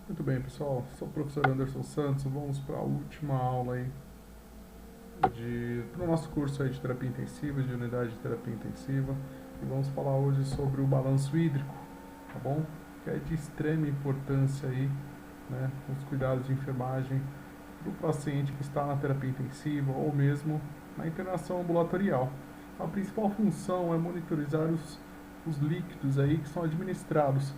Muito bem, pessoal. Sou o professor Anderson Santos. Vamos para a última aula aí do nosso curso aí de terapia intensiva, de unidade de terapia intensiva. E vamos falar hoje sobre o balanço hídrico, tá bom? Que é de extrema importância aí, né? Os cuidados de enfermagem do paciente que está na terapia intensiva ou mesmo na internação ambulatorial. A principal função é monitorizar os líquidos aí que são administrados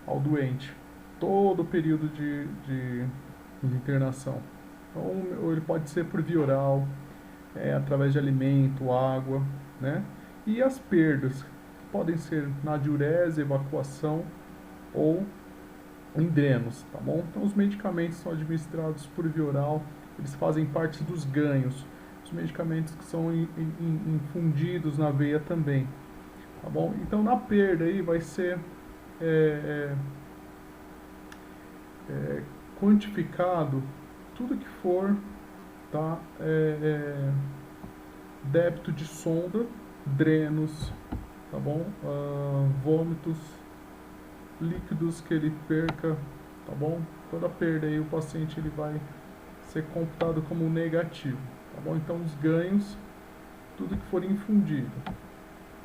ao doente todo o período de internação. Então, ele pode ser por via oral, através de alimento, água, né? E as perdas podem ser na diurese, evacuação ou em drenos, tá bom? Então, os medicamentos são administrados por via oral, eles fazem parte dos ganhos. Os medicamentos que são infundidos na veia também, tá bom? Então, na perda aí vai ser é, quantificado tudo que for, tá? Débito de sonda, drenos, tá bom? Vômitos, líquidos que ele perca, tá bom? Toda perda aí o paciente ele vai ser computado como negativo, tá bom? Então os ganhos, tudo que for infundido,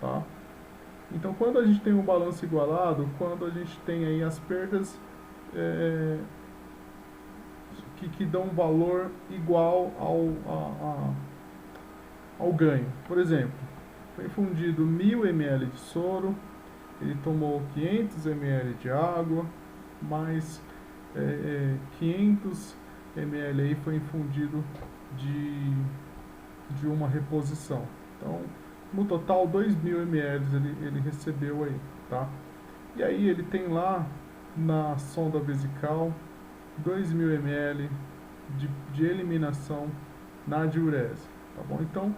tá? Então quando a gente tem um balanço igualado, quando a gente tem aí as perdas que dão um valor igual ao ganho. Por exemplo, foi infundido 1000 ml de soro, ele tomou 500 ml de água, mais 500 ml aí foi infundido de uma reposição. Então, no total, 2000 ml ele recebeu aí, tá? E aí ele tem lá na sonda vesical 2000 ml de eliminação na diurese, tá bom? Então,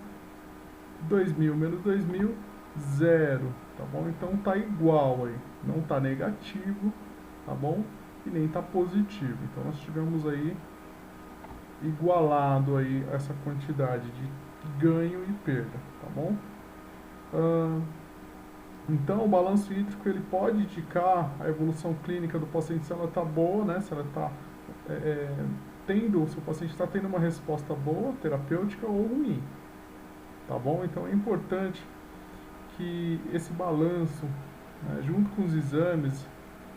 2000 menos 2000, zero, tá bom? Então tá igual aí, não tá negativo, tá bom? E nem tá positivo. Então nós tivemos aí igualado aí essa quantidade de ganho e perda, tá bom? Então o balanço hídrico ele pode indicar a evolução clínica do paciente se ela está boa, né? Se ela está se o paciente está tendo uma resposta boa, terapêutica ou ruim, tá bom? Então é importante que esse balanço, né, junto com os exames,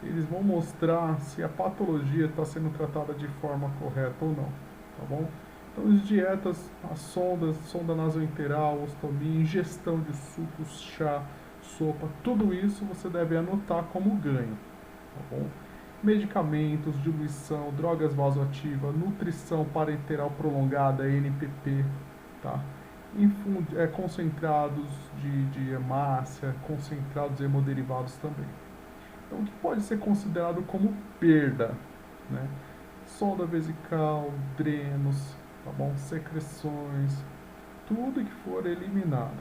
eles vão mostrar se a patologia está sendo tratada de forma correta ou não, tá bom? Então as dietas, as sondas, sonda nasointeral, ostomia, ingestão de sucos, chá, sopa, tudo isso você deve anotar como ganho, tá bom? Medicamentos, diluição, drogas vasoativas, nutrição parenteral prolongada, NPP, tá? Concentrados de hemácia, concentrados hemoderivados também. Então, o que pode ser considerado como perda, né? Sonda vesical, drenos, tá bom? Secreções, tudo que for eliminado,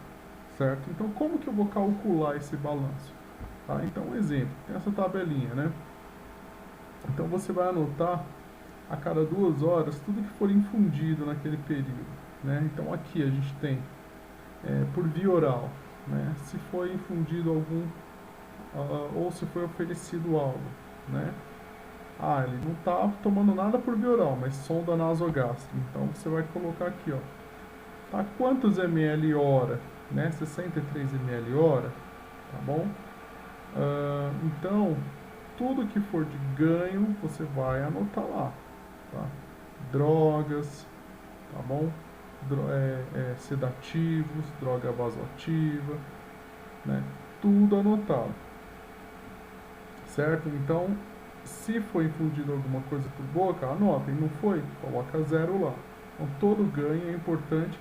certo? Então, como que eu vou calcular esse balanço? Tá? Então, um exemplo, tem essa tabelinha, né? Então, você vai anotar a cada 2 horas tudo que for infundido naquele período, né? Então, aqui a gente tem por via oral, né? Se foi infundido algum ou se foi oferecido algo, né? Ah, ele não está tomando nada por via oral, mas sonda nasogástrica. Então você vai colocar aqui, ó, tá quantos ml hora, né? 63 ml hora, tá bom? Então tudo que for de ganho você vai anotar lá, tá? Drogas, tá bom? Sedativos, droga vasoativa, né? Tudo anotado, certo? Então, se foi infundido alguma coisa por boca, anotem. Não foi, coloca zero lá. Então, todo ganho é importante,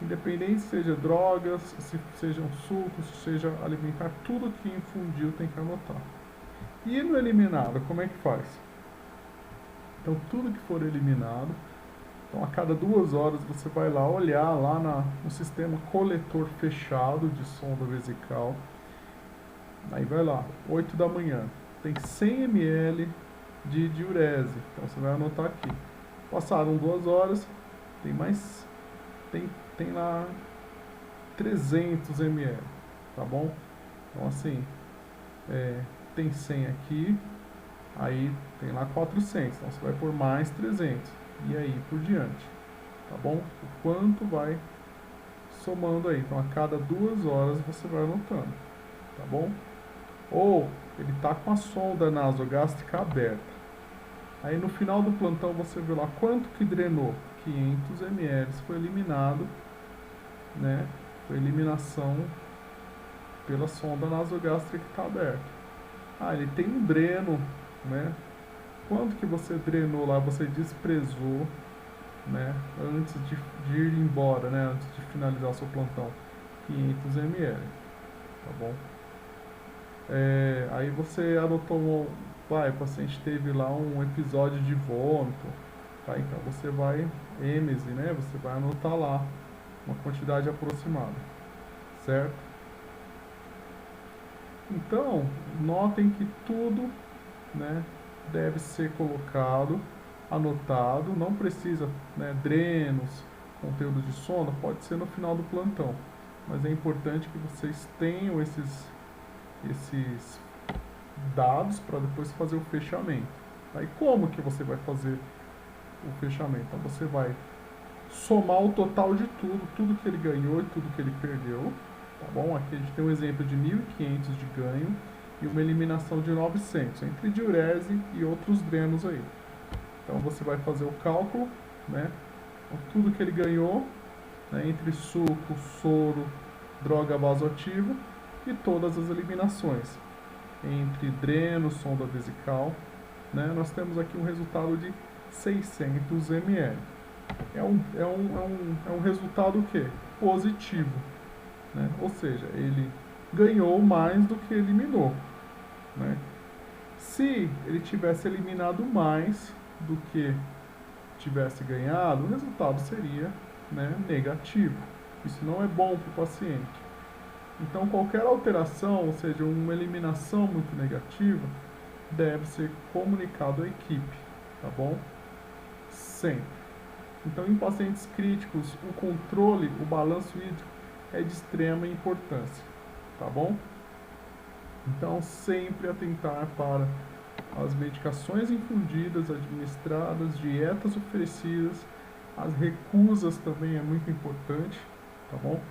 independente se seja drogas, se sejam sucos, se seja alimentar, tudo que infundiu tem que anotar. E no eliminado, como é que faz? Então, tudo que for eliminado, então a cada 2 horas você vai lá olhar lá no sistema coletor fechado de sonda vesical. Aí vai lá, 8 da manhã, tem 100 ml de diurese. Então você vai anotar aqui. Passaram 2 horas, tem lá 300 ml, tá bom? Então assim, tem 100 aqui, aí tem lá 400, então você vai por mais 300, e aí por diante, tá bom? O quanto vai somando aí, então a cada 2 horas você vai anotando, tá bom? Ou ele está com a sonda nasogástrica aberta, aí no final do plantão você vê lá quanto que drenou, 500 ml foi eliminado, né? Foi eliminação pela sonda nasogástrica que está aberta. Ah, ele tem um dreno, né? Quanto que você drenou lá, você desprezou, né? Antes de ir embora, né? Antes de finalizar o seu plantão, 500 ml, tá bom? Aí você anotou, o paciente teve lá um episódio de vômito, tá? Então você vai, êmese, né? Você vai anotar lá uma quantidade aproximada, certo? Então, notem que tudo, né, deve ser colocado, anotado, não precisa, né, drenos, conteúdo de sonda, pode ser no final do plantão, mas é importante que vocês tenham esses dados para depois fazer o fechamento. Aí como que você vai fazer o fechamento? Então você vai somar o total de tudo que ele ganhou e tudo que ele perdeu, tá bom? Aqui a gente tem um exemplo de 1.500 de ganho e uma eliminação de 900, entre diurese e outros drenos aí. Então você vai fazer o cálculo, né? Tudo que ele ganhou, né, entre suco, soro, droga vasoativa e todas as eliminações. Entre dreno, sonda vesical, né, nós temos aqui um resultado de 600 ml. É um resultado o quê? Positivo, né? Ou seja, ele ganhou mais do que eliminou, né? Se ele tivesse eliminado mais do que tivesse ganhado, o resultado seria, né, negativo. Isso não é bom para o paciente. Então, qualquer alteração, ou seja, uma eliminação muito negativa, deve ser comunicado à equipe, tá bom? Sempre. Então, em pacientes críticos, o controle, o balanço hídrico é de extrema importância, tá bom? Então, sempre atentar para as medicações infundidas, administradas, dietas oferecidas, as recusas também é muito importante, tá bom?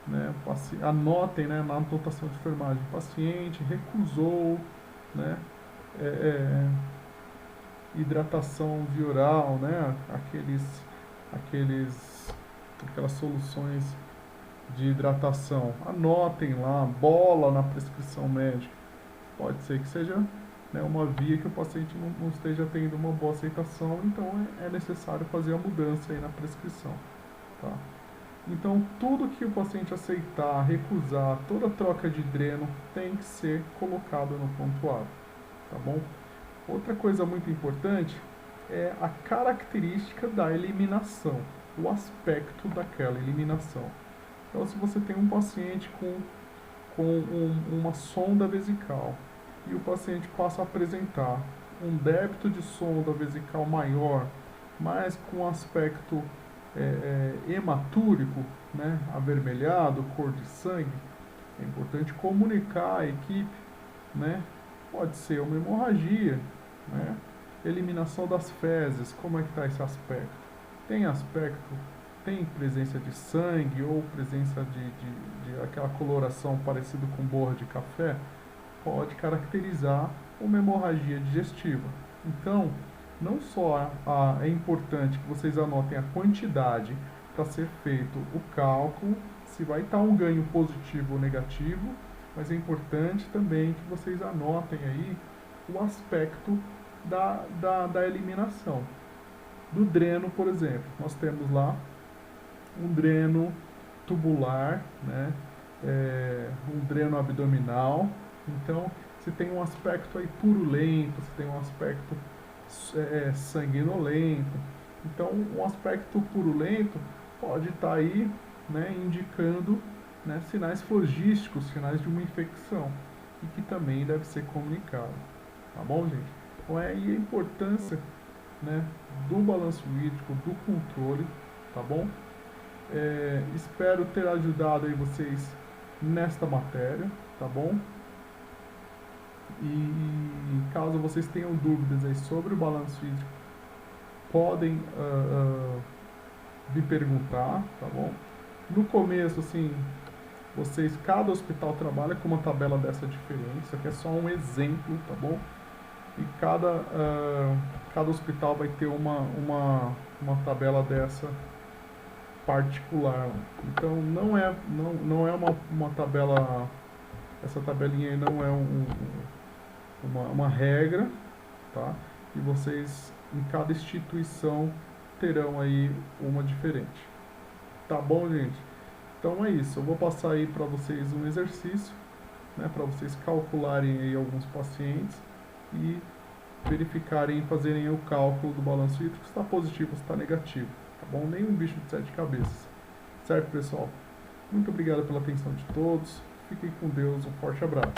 Né, anotem, né, na anotação de enfermagem, o paciente recusou, né, hidratação via oral, né, aquelas soluções de hidratação. Anotem lá, bola na prescrição médica. Pode ser que seja, né, uma via que o paciente não esteja tendo uma boa aceitação, então é necessário fazer a mudança aí na prescrição, tá? Então, tudo que o paciente aceitar, recusar, toda troca de dreno tem que ser colocado no prontuário, tá bom? Outra coisa muito importante é a característica da eliminação, o aspecto daquela eliminação. Então, se você tem um paciente com uma sonda vesical e o paciente passa a apresentar um débito de sonda vesical maior, mas com aspecto hematúrico, né, avermelhado, cor de sangue, é importante comunicar à equipe, né, pode ser uma hemorragia, né, eliminação das fezes, como é que está esse aspecto? Tem presença de sangue ou presença de aquela coloração parecida com borra de café? Pode caracterizar uma hemorragia digestiva. Então, não só é importante que vocês anotem a quantidade para ser feito o cálculo, se vai estar um ganho positivo ou negativo, mas é importante também que vocês anotem aí o aspecto da eliminação. Do dreno, por exemplo, nós temos lá um dreno tubular, né, um dreno abdominal. Então, se tem um aspecto aí purulento, se tem um aspecto sanguinolento. Então, um aspecto purulento pode estar aí, né, indicando, né, sinais flogísticos, sinais de uma infecção, e que também deve ser comunicado. Tá bom, gente? Então, aí a importância, né, do balanço hídrico, do controle, tá bom? Espero ter ajudado aí vocês nesta matéria, tá bom? E caso vocês tenham dúvidas aí sobre o balanço hídrico, podem me perguntar, tá bom? No começo, assim, cada hospital trabalha com uma tabela dessa diferente, isso aqui é só um exemplo, tá bom? E cada hospital vai ter uma tabela dessa particular. Então não é uma tabela, essa tabelinha aí não é uma regra, tá? E vocês em cada instituição terão aí uma diferente. Tá bom, gente? Então é isso. Eu vou passar aí para vocês um exercício, né, para vocês calcularem aí alguns pacientes e verificarem, fazerem o cálculo do balanço hídrico, se está positivo ou se está negativo, tá bom? Nenhum bicho de 7 cabeças. Certo, pessoal? Muito obrigado pela atenção de todos. Fiquem com Deus. Um forte abraço.